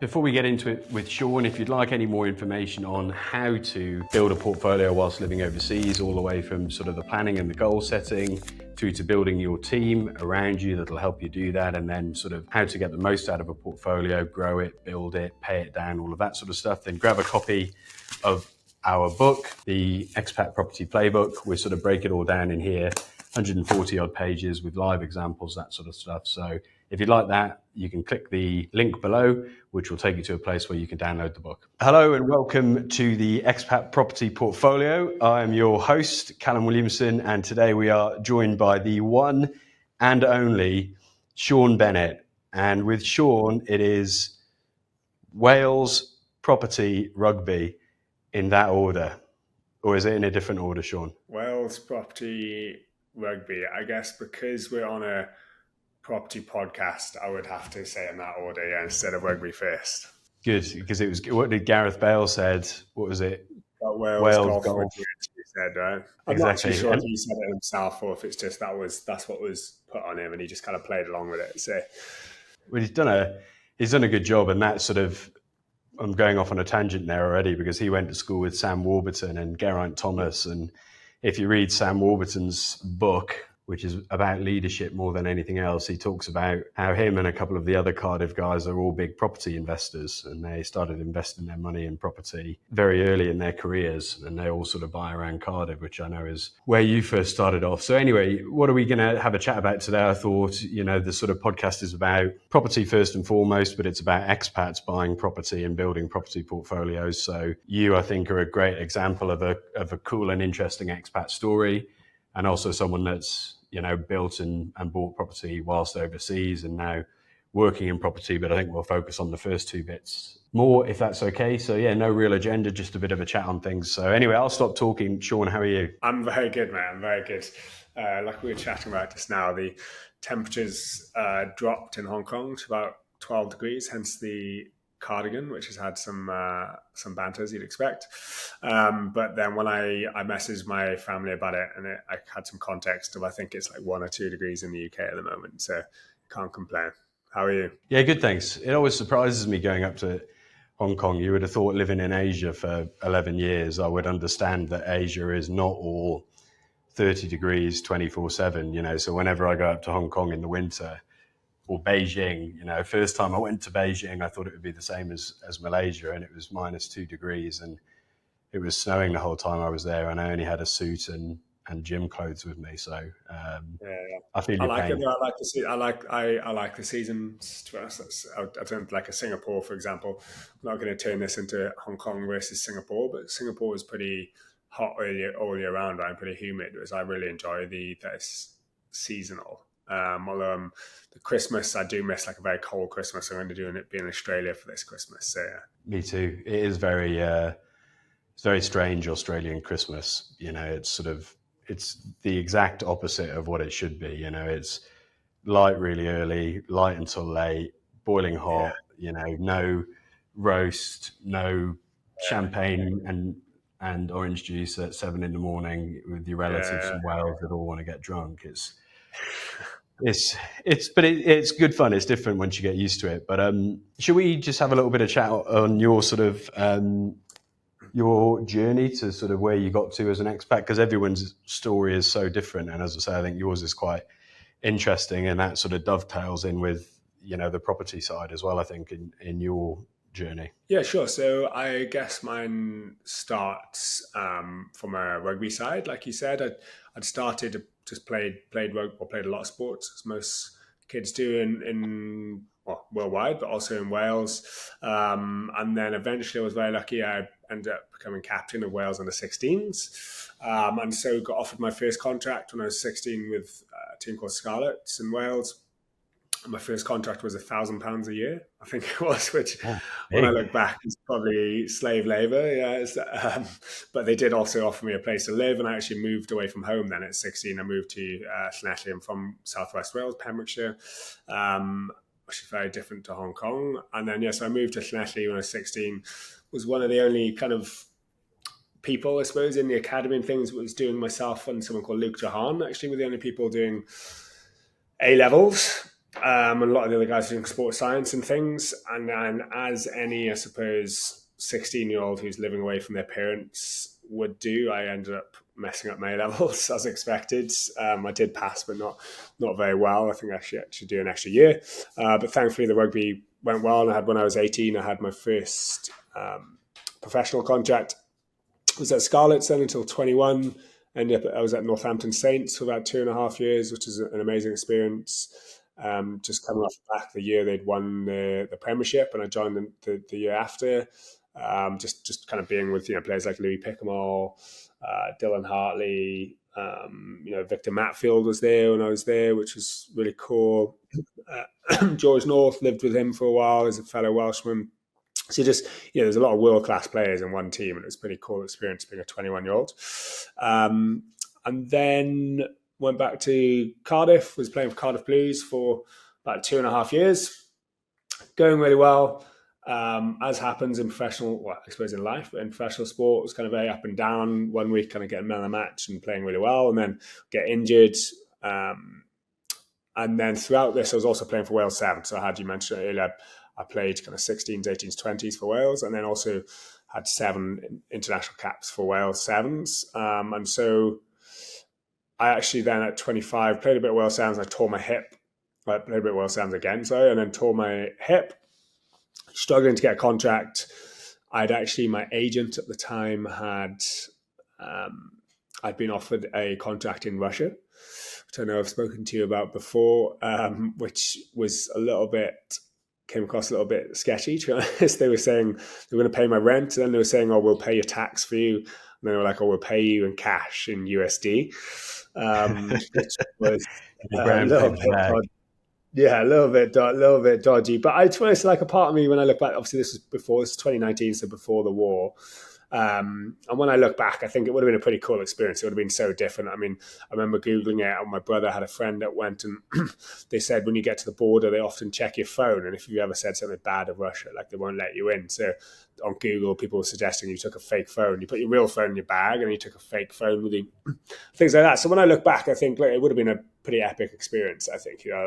Before we get into it with Sean, if you'd like any more information on how to build a portfolio whilst living overseas, all the way from sort of the planning and the goal setting through to building your team around you that'll help you do that, and then sort of how to get the most out of a portfolio, grow it, build it, pay it down, all of that sort of stuff, then grab a copy of our book, the Expat Property Playbook. We sort of break it all down in here, 140 odd pages with live examples, that sort of stuff. So if you'd like that, you can click the link below, which will take you to a place where you can download the book. Hello and welcome to the Expat Property Portfolio. I'm your host, Callum Williamson, and today we are joined by the one and only Sion Bennett. And with Sean, it is Wales Property Rugby in that order. Or is it in a different order, Sean? Wales Property Rugby. I guess because we're on a property podcast, I would have to say in that order, yeah, instead of rugby first. Good, because it was, what did Gareth Bale said? What was it? Wales golf. He said, right? I'm Exactly. not too sure if he said it himself or if it's just that's what was put on him and he just kind of played along with it. So, well, he's done a good job, and that sort of, I'm going off on a tangent there already because he went to school with Sam Warburton and Geraint Thomas, and if you read Sam Warburton's book, which is about leadership more than anything else, he talks about how him and a couple of the other Cardiff guys are all big property investors, and they started investing their money in property very early in their careers, and they all sort of buy around Cardiff, which I know is where you first started off. So anyway, what are we going to have a chat about today? I thought, the sort of podcast is about property first and foremost, but it's about expats buying property and building property portfolios. So you, I think, are a great example of a cool and interesting expat story, and also someone that's built and bought property whilst overseas and now working in property. But I think we'll focus on the first two bits more, if that's okay. So yeah, no real agenda, just a bit of a chat on things. So anyway, I'll stop talking. Sean, how are you? I'm very good, man. I'm very good. Like we were chatting about just now, the temperatures dropped in Hong Kong to about 12 degrees, hence the cardigan, which has had some banter, as you'd expect. But then when I messaged my family about it, and I had some context of, I think it's like 1 or 2 degrees in the UK at the moment, so can't complain. How are you? Yeah, good, thanks. It always surprises me going up to Hong Kong. You would have thought, living in Asia for 11 years, I would understand that Asia is not all 30 degrees 24/7, so whenever I go up to Hong Kong in the winter, or Beijing, first time I went to Beijing, I thought it would be the same as Malaysia, and it was -2 degrees, and it was snowing the whole time I was there, and I only had a suit and gym clothes with me. So I feel your pain. I like the seasons. To us, I don't like a Singapore, for example. I'm not going to turn this into Hong Kong versus Singapore, but Singapore is pretty hot all year round, right? And pretty humid, whereas I really enjoy that it's seasonal. Although the Christmas, I do miss like a very cold Christmas. I'm going to be in Australia for this Christmas. So yeah. Me too. It is it's very strange, Australian Christmas. It's the exact opposite of what it should be. It's light really early, light until late, boiling hot. No roast, no champagne and orange juice at 7 a.m. with your relatives from Wales that all want to get drunk. It's good fun. It's different once you get used to it. But should we just have a little bit of chat on your sort of your journey to sort of where you got to as an expat? Because everyone's story is so different, and as I say, I think yours is quite interesting, and that sort of dovetails in with the property side as well, I think, in your journey. Yeah, sure. So I guess mine starts from a rugby side. Like you said, I'd started, just played rugby, or played a lot of sports, as most kids do in worldwide, but also in Wales. And then eventually I was very lucky. I ended up becoming captain of Wales under 16s. And so got offered my first contract when I was 16 with a team called Scarlets in Wales. My first contract was £1,000 a year, I think it was, which when I look back is probably slave labor. Yeah, but they did also offer me a place to live, and I actually moved away from home then at 16. I moved to Llanelli. I'm from Southwest Wales, Pembrokeshire, which is very different to Hong Kong. And then, so I moved to Llanelli when I was 16, was one of the only kind of people, I suppose, in the academy and things, was doing myself and someone called Luke Jahan, actually were the only people doing A-levels. And a lot of the other guys doing sports science and things. And then, as any, I suppose, 16-year-old who's living away from their parents would do, I ended up messing up my levels as expected. I did pass, but not very well. I think I should do an extra year. But thankfully, the rugby went well. And when I was 18, I had my first professional contract. I was at Scarlets then until 21. I was at Northampton Saints for about 2.5 years, which is an amazing experience. Just coming off the back the year they'd won the Premiership, and I joined them the year after. Just kind of being with players like Louis Pickamore, Dylan Hartley, Victor Matfield was there when I was there, which was really cool. George North, lived with him for a while as a fellow Welshman. So there's a lot of world-class players in one team, and it's a pretty cool experience being a 21-year-old. And then went back to Cardiff, was playing for Cardiff Blues for about 2.5 years, going really well. As happens in professional, well, I suppose in life, but in professional sport, it was kind of very up and down. One week kind of getting man of the match and playing really well, and then get injured. And then throughout this, I was also playing for Wales 7. So you mentioned earlier, I played kind of 16s, 18s, 20s for Wales, and then also had 7 international caps for Wales 7s. And so I actually then at 25 played a bit of Wales 7s. I tore my hip. I played a bit of Wales 7s again, sorry, and then tore my hip. Struggling to get a contract. My agent at the time I'd been offered a contract in Russia, which I know I've spoken to you about before, which was came across a little bit sketchy, to be honest. They were saying they were going to pay my rent, and then they were saying, we'll pay your tax for you. And then they were like, we'll pay you in cash in USD, which was a little bit odd. Yeah, a little bit dodgy. But I just like a part of me when I look back, obviously this is 2019, so before the war. And when I look back, I think it would have been a pretty cool experience. It would have been so different. I mean, I remember Googling it, and my brother had a friend that went, and they said when you get to the border, they often check your phone. And if you ever said something bad of Russia, like they won't let you in. So on Google, people were suggesting you took a fake phone. You put your real phone in your bag, and you took a fake phone with you, things like that. So when I look back, I think it would have been a pretty epic experience. I think, I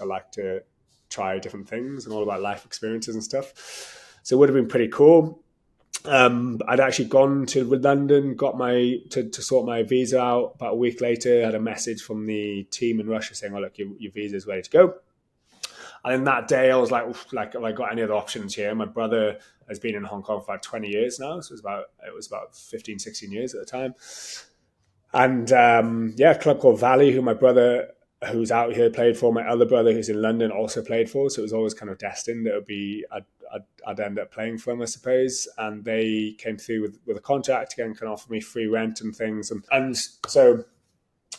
like to try different things and all about life experiences and stuff. So it would have been pretty cool. I'd actually gone to London, got to sort my visa out. About a week later, I had a message from the team in Russia saying, "Oh, look, your visa is ready to go." And then that day, I was like, have I got any other options here? My brother has been in Hong Kong for about 20 years now, so it was about 15, 16 years at the time. And a club called Valley, who my brother who's out here played for, my other brother who's in London also played for. So it was always kind of destined that it would be I'd end up playing for them, I suppose. And they came through with a contract again, can offer me free rent and things. And so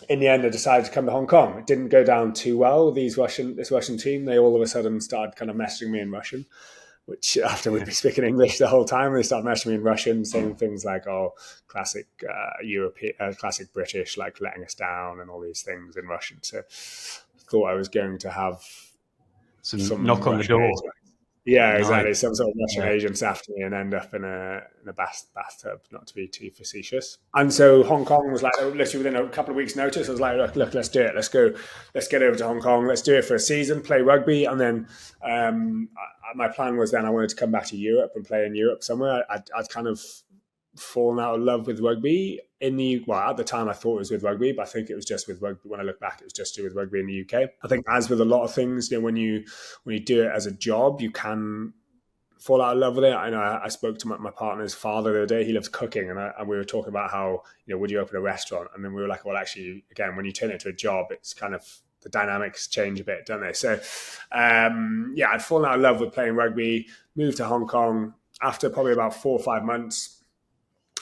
in the end, I decided to come to Hong Kong. It didn't go down too well with this Russian team. They all of a sudden started kind of messaging me in Russian, which after we'd be speaking English the whole time, they started messaging me in Russian, saying things like, "Oh, classic European, classic British, like letting us down," and all these things in Russian. So I thought I was going to have some knock on the door. Agents. Yeah, exactly. Some sort of Russian agents after me and end up in a bathtub, not to be too facetious. And so Hong Kong was like, literally within a couple of weeks' notice, I was like, look, let's do it. Let's go. Let's get over to Hong Kong. Let's do it for a season, play rugby. And then my plan was then I wanted to come back to Europe and play in Europe somewhere. I'd kind of fallen out of love with rugby at the time I thought it was with rugby, but I think it was just with rugby. When I look back, it was just to do with rugby in the UK. I think as with a lot of things, when you do it as a job, you can fall out of love with it. I know I spoke to my partner's father the other day. He loves cooking, and we were talking about how, would you open a restaurant? And then we were like, well, actually, again, when you turn it into a job, it's kind of the dynamics change a bit, don't they? So, I'd fallen out of love with playing rugby, moved to Hong Kong. After probably about 4 or 5 months,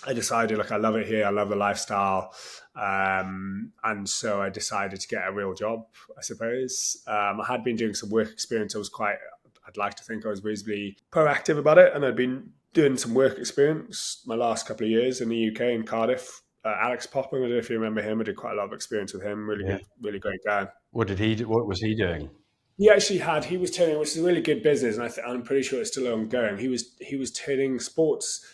I decided, I love it here. I love the lifestyle. And so I decided to get a real job, I suppose. I had been doing some work experience. I'd like to think I was reasonably proactive about it. And I'd been doing some work experience my last couple of years in the UK in Cardiff. Alex Popham, I don't know if you remember him. I did quite a lot of experience with him. Good, really great guy. What was he doing? He was turning, which is a really good business. And I'm pretty sure it's still ongoing. He was turning sports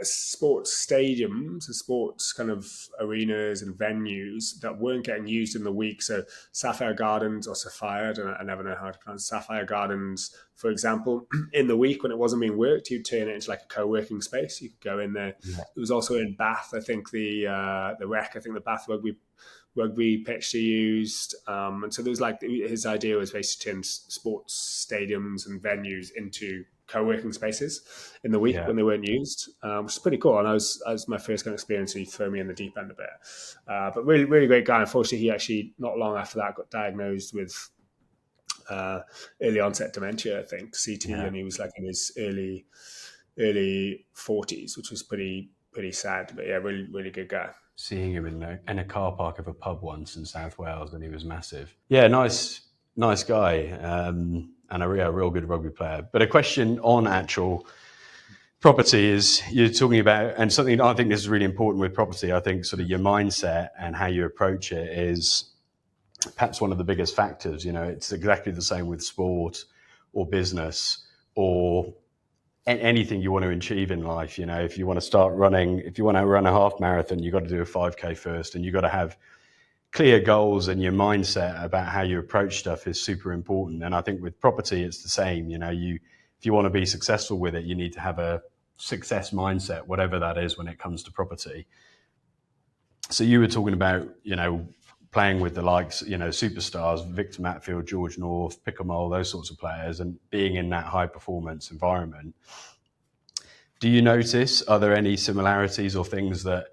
sports stadiums and sports kind of arenas and venues that weren't getting used in the week. So Sapphire Gardens or Sapphire, I never know how to pronounce Sapphire Gardens, for example, in the week when it wasn't being worked, you'd turn it into like a co-working space. You could go in there. Yeah. It was also in Bath, I think the rec, I think the Bath rugby pitch they used. And so there was like, his idea was basically to turn sports stadiums and venues into co-working spaces in the week when they weren't used, which is pretty cool. And I was my first kind of experience, so he threw me in the deep end a bit. But really, really great guy. Unfortunately, he actually, not long after that, got diagnosed with early onset dementia, I think, CT, and he was like in his early 40s, which was pretty sad. But yeah, really, really good guy. Seeing him in a car park of a pub once in South Wales, and he was massive. Yeah, nice guy, and a real good rugby player. But a question on actual property is, you're talking about, and something I think this is really important with property, I think sort of your mindset and how you approach it is perhaps one of the biggest factors. You know, it's exactly the same with sport or business or anything you want to achieve in life. You know, if you want to run a half marathon, you've got to do a 5K first, and you've got to have clear goals, and your mindset about how you approach stuff is super important. And I think with property, it's the same. You know, if you want to be successful with it, you need to have a success mindset, whatever that is when it comes to property. So you were talking about, you know, playing with the likes, you know, superstars, Victor Matfield, George North, Pickelmole, those sorts of players, and being in that high performance environment. Do you notice, are there any similarities or things that,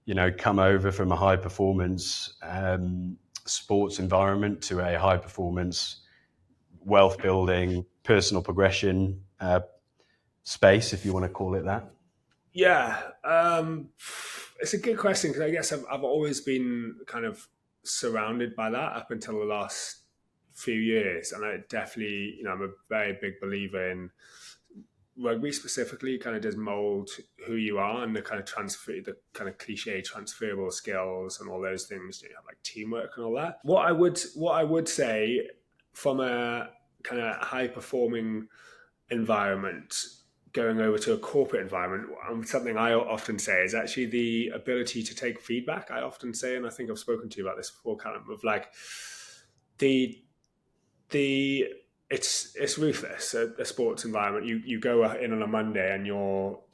you know, come over from a high performance sports environment to a high performance wealth building, personal progression space, if you want to call it that? Yeah, it's a good question, because I guess I've always been kind of surrounded by that up until the last few years, and I definitely, you know, I'm a very big believer in rugby specifically. Kind of does mold who you are, and the kind of cliche transferable skills and all those things. You have like teamwork and all that. What I would say from a kind of high performing environment going over to a corporate environment, something I often say is actually the ability to take feedback. I often say, and I think I've spoken to you about this before, Callum, of like it's ruthless, a sports environment. You go in on a Monday and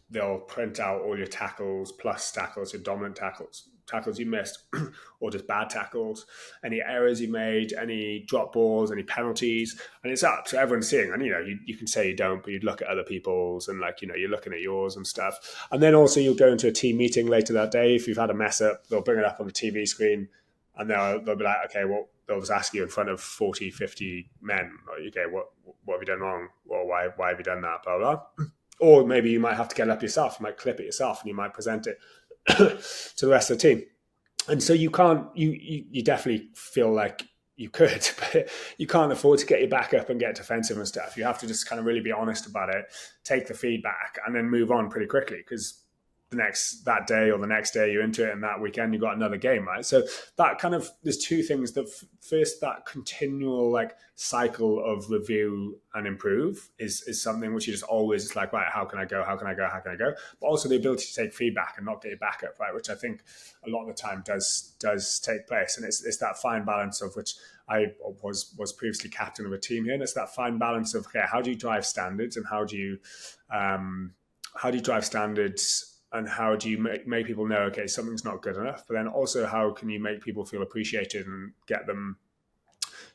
they'll print out all your tackles, plus tackles, your dominant tackles you missed, or just bad tackles, any errors you made, any drop balls, any penalties, and it's up. So everyone's seeing, and you know, you can say you don't, but you'd look at other people's, and like, you know, you're looking at yours and stuff. And then also you'll go into a team meeting later that day. If you've had a mess up, they'll bring it up on the TV screen, and they'll be like, okay, well, they'll just ask you in front of 40, 50 men, okay, what have you done wrong? Or why have you done that? Blah, blah. Or maybe you might have to get it up yourself. You might clip it yourself, and you might present it to the rest of the team. And so you definitely feel like you could, but you can't afford to get your back up and get defensive and stuff. You have to just kind of really be honest about it, take the feedback, and then move on pretty quickly, because that day or the next day you're into it, and that weekend you've got another game, right? So that kind of, there's two things. That first, that continual like cycle of review and improve is something which you just always, it's like, right, how can I go? But also the ability to take feedback and not get your back up, right? Which I think a lot of the time does take place. And it's that fine balance of which I was previously captain of a team here. And it's that fine balance of, okay, how do you drive standards, and how do you drive standards, and how do you make people know, okay, something's not good enough? But then also, how can you make people feel appreciated and get them,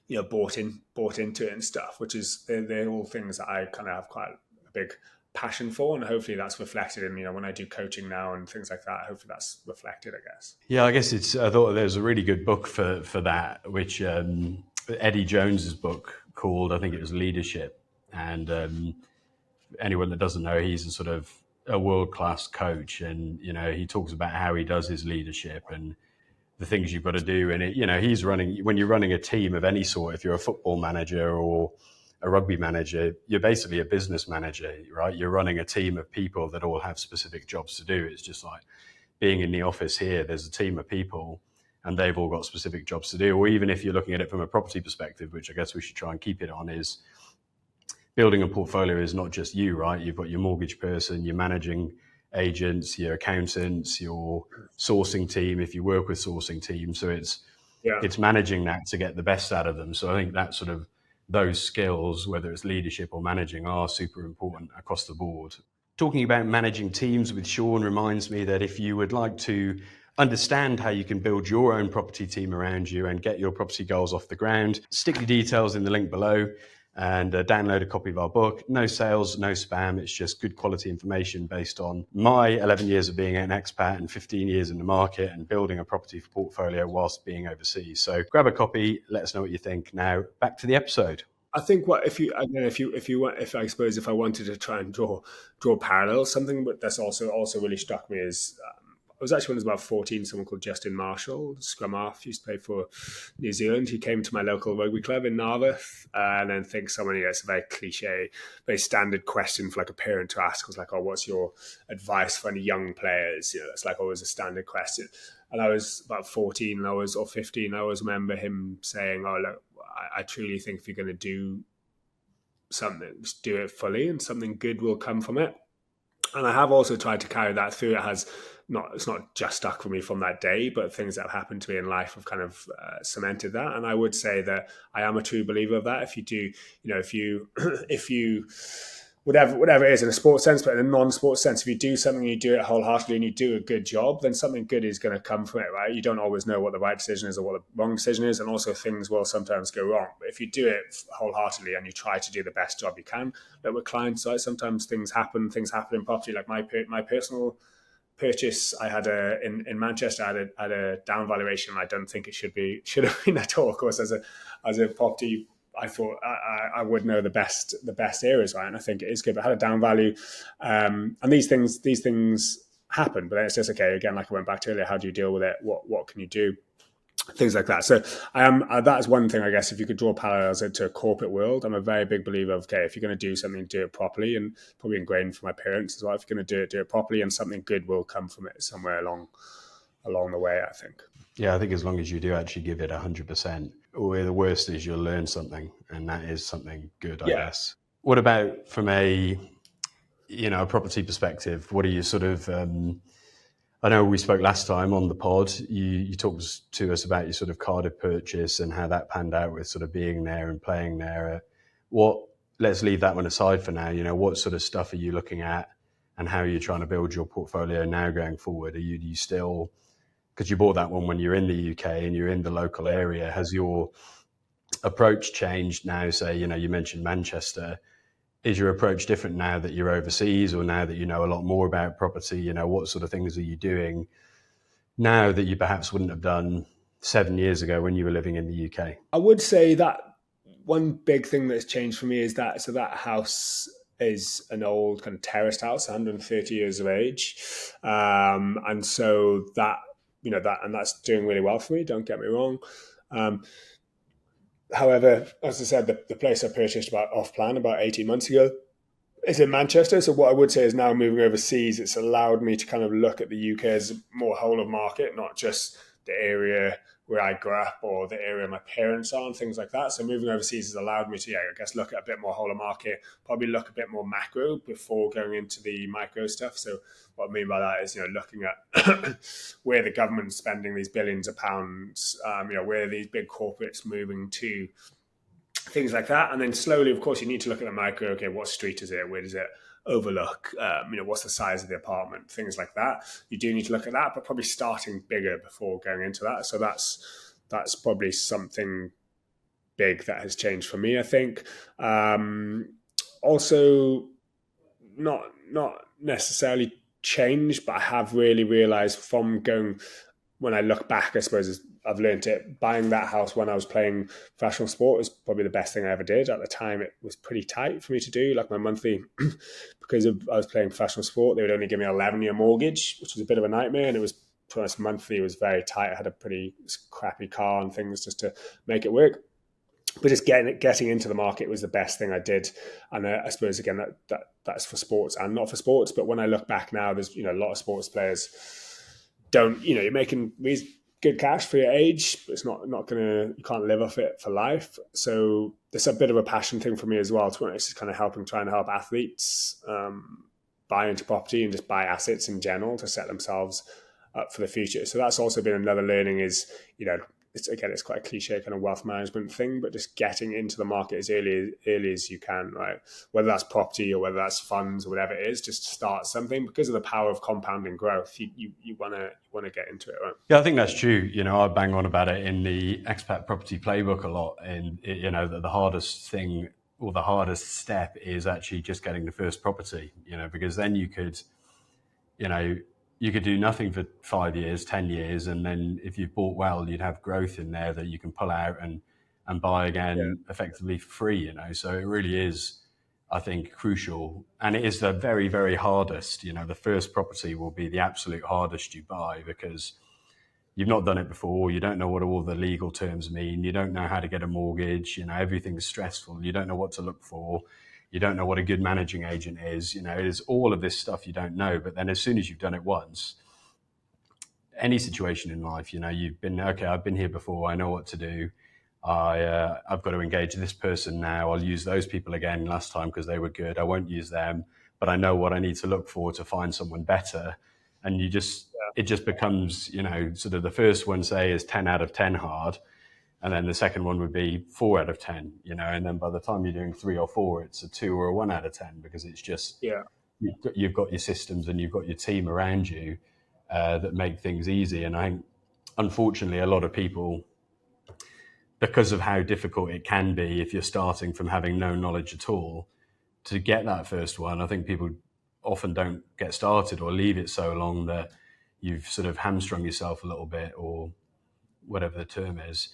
you know, bought into it and stuff, which is, they're all things that I kind of have quite a big passion for. And hopefully that's reflected in, you know, when I do coaching now and things like that, hopefully that's reflected, I guess. Yeah, I guess I thought there's a really good book for that, which Eddie Jones's book called, I think it was Leadership. And anyone that doesn't know, he's a sort of a world-class coach, and you know, he talks about how he does his leadership and the things you've got to do. And it, you know, when you're running a team of any sort, if you're a football manager or a rugby manager, you're basically a business manager, right? You're running a team of people that all have specific jobs to do. It's just like being in the office here, there's a team of people and they've all got specific jobs to do. Or even if you're looking at it from a property perspective, which I guess we should try and keep it on, is building a portfolio is not just you, right? You've got your mortgage person, you're managing agents, your accountants, your sourcing team, if you work with sourcing teams. So it's managing that to get the best out of them. So I think that sort of those skills, whether it's leadership or managing, are super important across the board. Talking about managing teams with Sean reminds me that if you would like to understand how you can build your own property team around you and get your property goals off the ground, stick your details in the link below and download a copy of our book. No sales, no spam. It's just good quality information based on my 11 years of being an expat and 15 years in the market and building a property portfolio whilst being overseas. So grab a copy. Let us know what you think. Now back to the episode. I think if I wanted to try and draw parallels, something that's also really struck me is I was actually when I was about 14, someone called Justin Marshall, scrum half, used to play for New Zealand. He came to my local rugby club in Narberth, and then think someone, it's a very cliche, very standard question for like a parent to ask was like, oh, what's your advice for any young players? It's like always a standard question. And I was about 14, or 15. I always remember him saying, oh, look, I truly think if you're going to do something, just do it fully and something good will come from it. And I have also tried to carry that through. It's not just stuck for me from that day, but things that have happened to me in life have kind of cemented that. And I would say that I am a true believer of that. If you do, if you whatever it is in a sports sense, but in a non-sports sense, if you do something, you do it wholeheartedly and you do a good job, then something good is going to come from it, right? You don't always know what the right decision is or what the wrong decision is. And also things will sometimes go wrong. But if you do it wholeheartedly and you try to do the best job you can, like with clients, right? Sometimes things happen in property, like my personal purchase I had in Manchester, I had a down valuation. I don't think it should have been at all. Of course, as a property, I thought I would know the best areas, right? And I think it is good. But I had a down value, and these things happen. But then it's just okay. Again, like I went back to earlier, how do you deal with it? What can you do? Things like that. So that is one thing, I guess, if you could draw parallels to a corporate world, I'm a very big believer of, okay, if you're going to do something, do it properly, and probably ingrained from my parents as well. If you're going to do it properly, and something good will come from it somewhere along the way, I think. Yeah, I think as long as you do actually give it 100%, or the worst is you'll learn something, and that is something good, I guess. What about from a property perspective? What are you sort of I know we spoke last time on the pod. You talked to us about your sort of Cardiff purchase and how that panned out with sort of being there and playing there. Let's leave that one aside for now. What sort of stuff are you looking at, and how are you trying to build your portfolio now going forward? Do you still, because you bought that one when you're in the UK and you're in the local area, has your approach changed now? Say, you mentioned Manchester. Is your approach different now that you're overseas, or now that you know a lot more about property? What sort of things are you doing now that you perhaps wouldn't have done 7 years ago when you were living in the UK? I would say that one big thing that's changed for me is that house is an old kind of terraced house, 130 years of age, and so that's doing really well for me. Don't get me wrong. However, as I said, the place I purchased off-plan about 18 months ago is in Manchester. So what I would say is now moving overseas, it's allowed me to kind of look at the UK as more whole of market, not just the area where I grew up or the area my parents are and things like that. So moving overseas has allowed me to, I guess, look at a bit more whole of market, probably look a bit more macro before going into the micro stuff. So what I mean by that is, looking at where the government's spending these billions of pounds, where are these big corporates moving to, things like that. And then slowly, of course, you need to look at the micro. Okay, what street is it? Where does it overlook? What's the size of the apartment? Things like that. You do need to look at that, but probably starting bigger before going into that. So that's probably something big that has changed for me, I think. Also, not necessarily changed, but I have really realized from going, when I look back, I suppose I've learned it. Buying that house when I was playing professional sport was probably the best thing I ever did. At the time, it was pretty tight for me to do. Like my monthly, because I was playing professional sport, they would only give me an 11-year mortgage, which was a bit of a nightmare. And it was monthly, it was very tight. I had a pretty crappy car and things just to make it work. But just getting into the market was the best thing I did. And I suppose, again, that's for sports and not for sports. But when I look back now, there's a lot of sports players you're making good cash for your age, but it's not you can't live off it for life. So there's a bit of a passion thing for me as well. It's kind of trying to help athletes buy into property and just buy assets in general to set themselves up for the future. So that's also been another learning is, it's quite a cliche kind of wealth management thing, but just getting into the market as early as you can, right? Whether that's property or whether that's funds or whatever it is, just start something because of the power of compounding growth. You want to get into it, right? Yeah, I think that's true. I bang on about it in the Expat Property Playbook a lot. And, that the hardest thing or the hardest step is actually just getting the first property, because then you could do nothing for 5 years, 10 years. And then if you've bought well, you'd have growth in there that you can pull out and buy again effectively for free, So it really is, I think, crucial. And it is the very, very hardest. The first property will be the absolute hardest you buy because you've not done it before. You don't know what all the legal terms mean. You don't know how to get a mortgage. Everything's stressful. You don't know what to look for. You don't know what a good managing agent is. It is all of this stuff you don't know. But then as soon as you've done it once, any situation in life, you've been, okay, I've been here before. I know what to do. I've got to engage this person now. I'll use those people again last time because they were good. I won't use them, but I know what I need to look for to find someone better. And it just becomes, sort of the first one, say, is 10 out of 10 hard. And then the second one would be 4 out of 10, and then by the time you're doing 3 or 4, it's a 2 or a 1 out of 10 because it's just, you've got your systems and you've got your team around you that make things easy. And I think, unfortunately, a lot of people, because of how difficult it can be if you're starting from having no knowledge at all, to get that first one, I think people often don't get started or leave it so long that you've sort of hamstrung yourself a little bit or whatever the term is.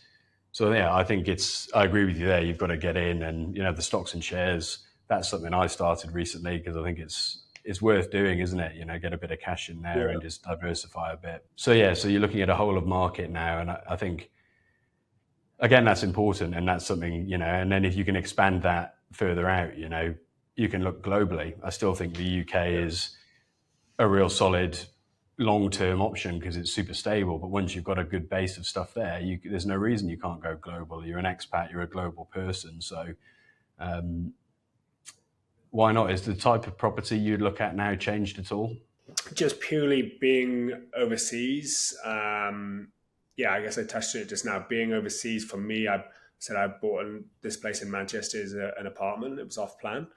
So yeah, I think I agree with you there. You've got to get in and, the stocks and shares, that's something I started recently because I think it's worth doing, isn't it? Get a bit of cash in there and just diversify a bit. So yeah, so you're looking at a whole of market now. And I think, again, that's important. And that's something, and then if you can expand that further out, you can look globally. I still think the UK is a real solid long-term option because it's super stable. But once you've got a good base of stuff there, there's no reason you can't go global. You're an expat, you're a global person. So why not? Is the type of property you'd look at now changed at all? Just purely being overseas. I guess I touched on it just now. Being overseas for me, I said I bought this place in Manchester as an apartment. It was off plan.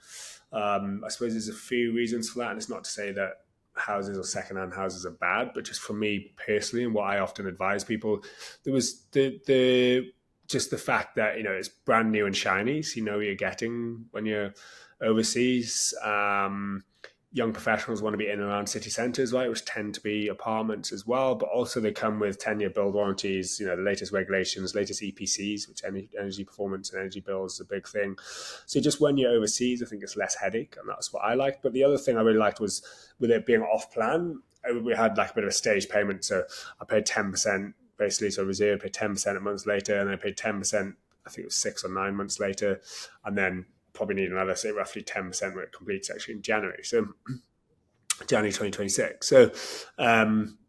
I suppose there's a few reasons for that. And it's not to say that houses or secondhand houses are bad, but just for me personally, and what I often advise people, there was just the fact that it's brand new and shiny, so you know what you're getting when you're overseas. Young professionals want to be in and around city centres, right, which tend to be apartments as well, but also they come with 10-year build warranties, the latest regulations, latest EPCs, which energy performance and energy bills is a big thing. So just when you're overseas, I think it's less headache, and that's what I liked. But the other thing I really liked was, with it being off plan, we had like a bit of a stage payment. So I paid 10%, basically, so reserve, paid 10% a month later, and then I paid 10%, I think it was 6 or 9 months later, and then probably need another, say, roughly 10% when it completes actually in January. So January 2026. So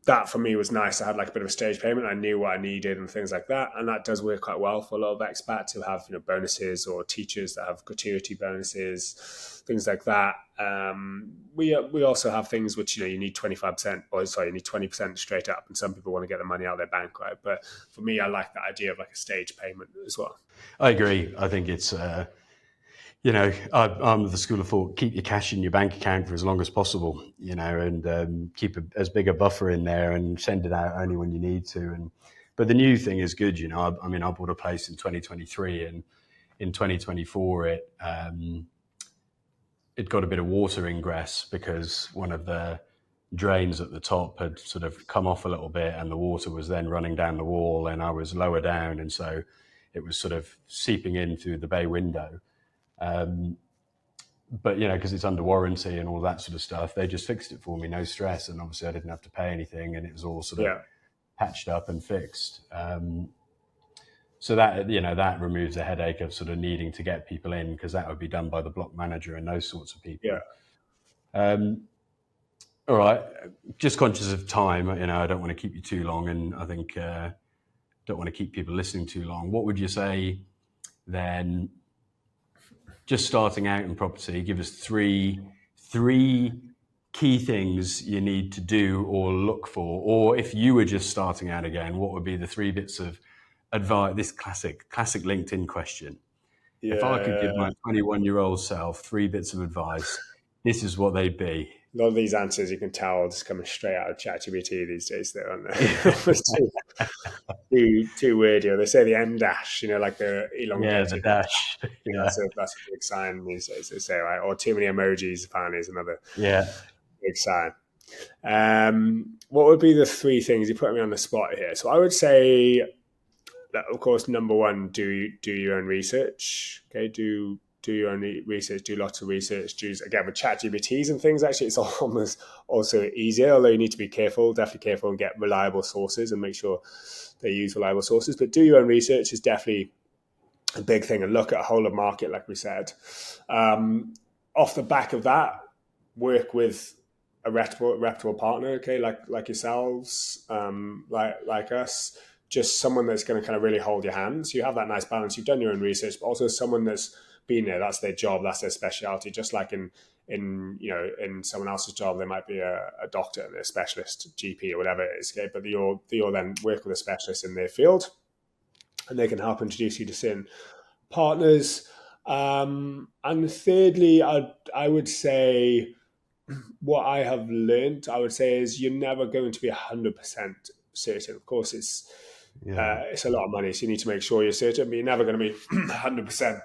that for me was nice. I had like a bit of a stage payment. I knew what I needed and things like that. And that does work quite well for a lot of expats who have bonuses, or teachers that have gratuity bonuses, things like that. We also have things which, you need 25%, you need 20% straight up. And some people want to get the money out of their bank, right? But for me, I like that idea of like a stage payment as well. I agree. I think it's... I'm of the school of thought, keep your cash in your bank account for as long as possible, and keep as big a buffer in there and send it out only when you need to. But the new thing is good, I bought a place in 2023, and in 2024, it got a bit of water ingress because one of the drains at the top had sort of come off a little bit, and the water was then running down the wall, and I was lower down, and so it was sort of seeping in through the bay window. But because it's under warranty and all that sort of stuff, they just fixed it for me, no stress, and obviously I didn't have to pay anything, and it was all sort of patched up and fixed. So that that removes the headache of sort of needing to get people in, because that would be done by the block manager and those sorts of people. All right, just conscious of time, I don't want to keep you too long, and I think don't want to keep people listening too long. What would you say then? Just starting out in property, give us three key things you need to do or look for, or if you were just starting out again, what would be the 3 bits of advice? This classic LinkedIn question. If I could give Yeah. my 21-year-old self 3 bits of advice, this is what they'd be. A lot of these answers you can tell just coming straight out of ChatGPT these days, though, aren't they? Yeah, Almost too weird. They say the M dash, like the yeah, the elongated. dash. I think Yeah, that's a big sign these days. They say, right, or too many emojis apparently is another yeah. big sign. What would be the 3 things? You put me on the spot here. So I would say that, of course, number one, do your own research. Okay, do your own research. Do lots of research. Again, with ChatGPTs and things, actually, it's almost also easier. Although you need to be careful, definitely careful, and get reliable sources and make sure they use reliable sources. But do your own research is definitely a big thing, and look at a whole of market, like we said. Off the back of that, work with a reputable partner, okay, like yourselves, like us, just someone that's going to kind of really hold your hand. So you have that nice balance. You've done your own research, but also someone that's been there. That's their job. That's their specialty. Just like in someone else's job, there might be a doctor, a specialist, GP, or whatever it is. Okay, but you'll then work with a specialist in their field, and they can help introduce you to certain partners. And thirdly, I would say what I have learned, I would say, is you're never going to be 100% certain. Of course, it's a lot of money, so you need to make sure you're certain, but you're never going to be 100%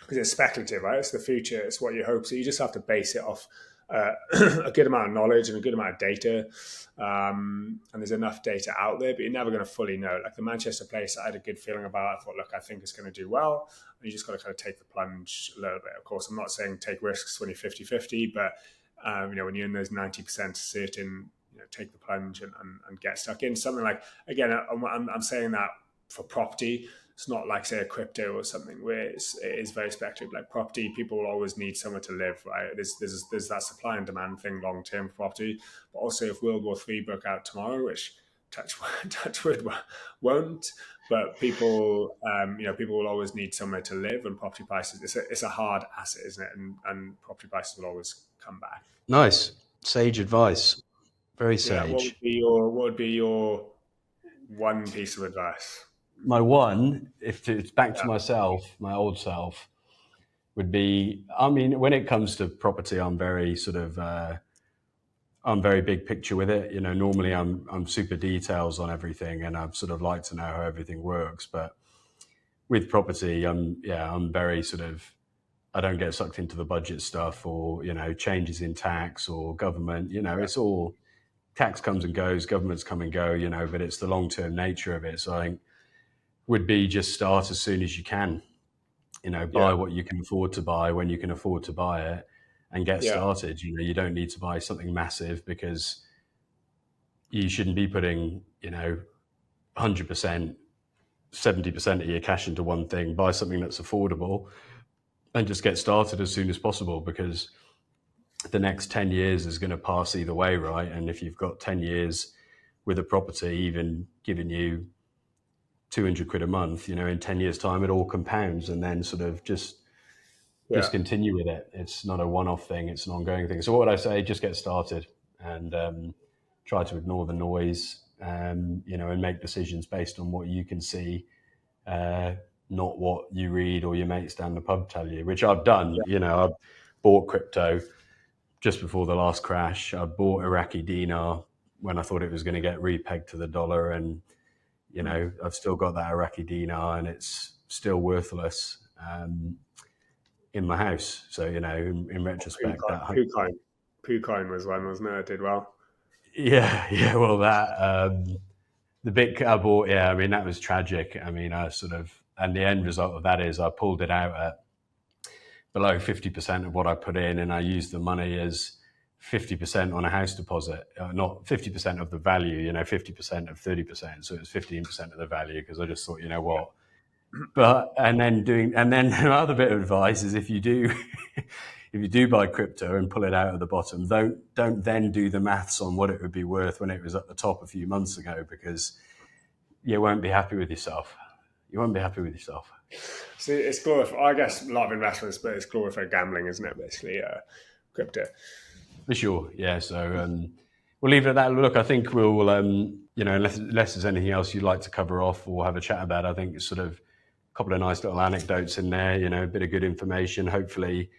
because it's speculative, right? It's the future, it's what you hope. So you just have to base it off a good amount of knowledge and a good amount of data. And there's enough data out there, but you're never going to fully know. Like the Manchester place, I had a good feeling about. I thought, look, I think it's going to do well. And you just got to kind of take the plunge a little bit. Of course, I'm not saying take risks when you're 50-50, but when you're in those 90% certain, take the plunge and get stuck in something. Like, again, I'm saying that for property. It's not like, say, a crypto or something where it is very speculative. Like property, people will always need somewhere to live, right? There's that supply and demand thing long term for property. But also, if World War III broke out tomorrow, which touch wood won't, but people will always need somewhere to live, and property prices, it's a hard asset, isn't it? And property prices will always come back. Nice, sage advice. Very Yeah. What sage. would be your one piece of advice? My one, if it's back to Yeah. myself, my old self, would be, I mean, when it comes to property, I'm very I'm very big picture with it. Normally I'm super details on everything, and I sort of like to know how everything works. But with property, I'm very I don't get sucked into the budget stuff or, changes in tax or government. It's all, tax comes and goes, governments come and go, but it's the long-term nature of it. So I think would be just start as soon as you can, buy what you can afford to buy when you can afford to buy it and get Yeah. started. You don't need to buy something massive because you shouldn't be putting, 100%, 70% of your cash into one thing. Buy something that's affordable and just get started as soon as possible, because the next 10 years is going to pass either way, right? And if you've got 10 years with a property, even giving you 200 quid a month, in 10 years time, it all compounds, and then sort of just continue with it. It's not a one-off thing, it's an ongoing thing. So what would I say? Just get started and try to ignore the noise, and make decisions based on what you can see, not what you read or your mates down the pub tell you, which I've done. I've bought crypto just before the last crash. I bought Iraqi dinar when I thought it was going to get repegged to the dollar, and I've still got that Iraqi dinar and it's still worthless in my house. So, in retrospect, PooCoin was one, wasn't it? It did well. Yeah. Well, the bit I bought, I mean, that was tragic. I mean, and the end result of that is I pulled it out at below 50% of what I put in, and I used the money as 50% on a house deposit, not 50% of the value, 50% of 30%. So it was 15% of the value, because I just thought, what? But and then another bit of advice is, if you do buy crypto and pull it out at the bottom, don't then do the maths on what it would be worth when it was at the top a few months ago, because you won't be happy with yourself. See, it's glorified. I guess a lot of investments, but it's glorified gambling, isn't it? Basically, crypto. For sure, yeah. So we'll leave it at that. Look, I think we'll, unless there's anything else you'd like to cover off or have a chat about, I think it's sort of a couple of nice little anecdotes in there, a bit of good information. Hopefully,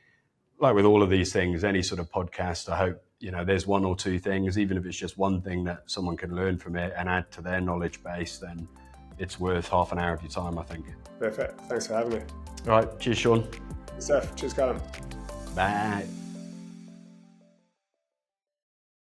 like with all of these things, any sort of podcast, I hope, there's one or two things, even if it's just one thing that someone can learn from it and add to their knowledge base, then it's worth half an hour of your time, I think. Perfect. Thanks for having me. All right. Cheers, Sean. Good stuff. Cheers, Callum. Bye.